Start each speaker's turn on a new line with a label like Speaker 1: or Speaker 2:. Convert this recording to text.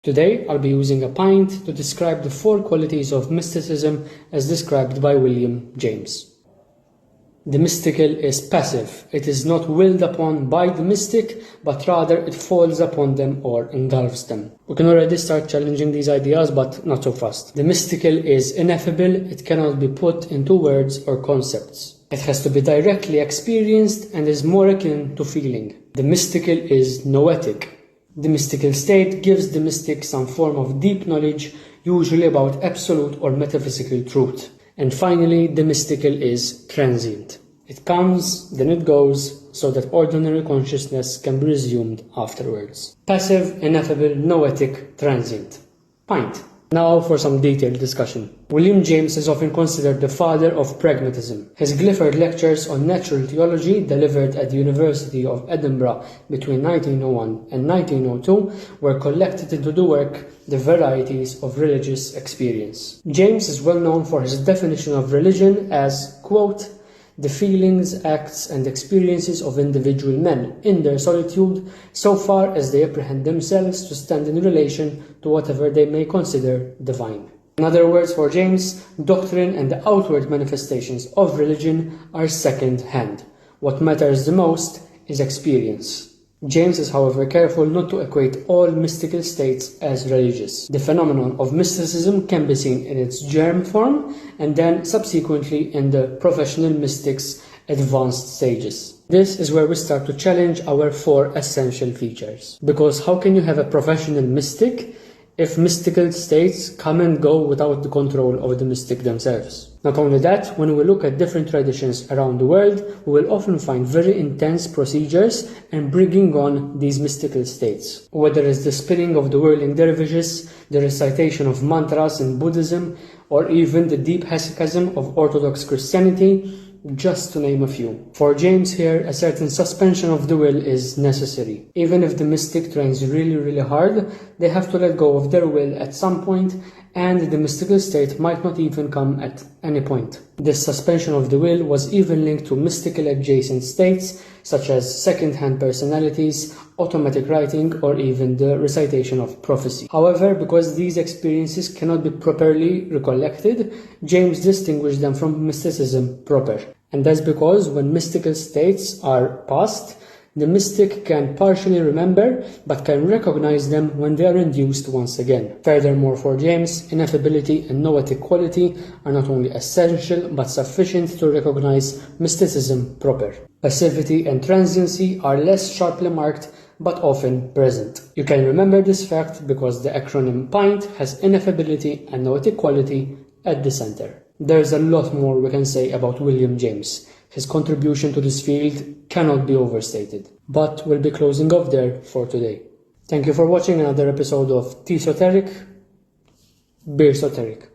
Speaker 1: Today, I'll be using a pint to describe the 4 qualities of mysticism as described by William James. The mystical is passive. It is not willed upon by the mystic, but rather it falls upon them or engulfs them. We can already start challenging these ideas, but not so fast. The mystical is ineffable. It cannot be put into words or concepts. It has to be directly experienced and is more akin to feeling. The mystical is noetic. The mystical state gives the mystic some form of deep knowledge, usually about absolute or metaphysical truth. And finally, the mystical is transient. It comes, then it goes, so that ordinary consciousness can be resumed afterwards. Passive, ineffable, noetic, transient. Pint. Now for some detailed discussion. William James is often considered the father of pragmatism. His Gifford lectures on natural theology, delivered at the University of Edinburgh between 1901 and 1902, were collected into the work The Varieties of Religious Experience. James is well known for his definition of religion as, quote, the feelings, acts, and experiences of individual men in their solitude, so far as they apprehend themselves to stand in relation to whatever they may consider divine. In other words, for James, doctrine and the outward manifestations of religion are second-hand. What matters the most is experience. James is, however, careful not to equate all mystical states as religious. The phenomenon of mysticism can be seen in its germ form and then subsequently in the professional mystics' advanced stages. This is where we start to challenge our 4 essential features. Because how can you have a professional mystic if mystical states come and go without the control of the mystic themselves? Not only that, when we look at different traditions around the world, we will often find very intense procedures in bringing on these mystical states. Whether it's the spinning of the whirling dervishes, the recitation of mantras in Buddhism, or even the deep hesychasm of Orthodox Christianity, just to name a few. For James here, a certain suspension of the will is necessary. Even if the mystic trains really hard, they have to let go of their will at some point, and the mystical state might not even come at any point. This suspension of the will was even linked to mystical adjacent states, such as second-hand personalities, automatic writing, or even the recitation of prophecy. However, because these experiences cannot be properly recollected, James distinguished them from mysticism proper. And that's because when mystical states are past, the mystic can partially remember, but can recognize them when they are induced once again. Furthermore, for James, ineffability and noetic quality are not only essential, but sufficient to recognize mysticism proper. Passivity and transiency are less sharply marked, but often present. You can remember this fact because the acronym PINT has ineffability and noetic quality at the center. There's a lot more we can say about William James. His contribution to this field cannot be overstated. But we'll be closing off there for today. Thank you for watching another episode of TeaSoteric, Beer Soteric.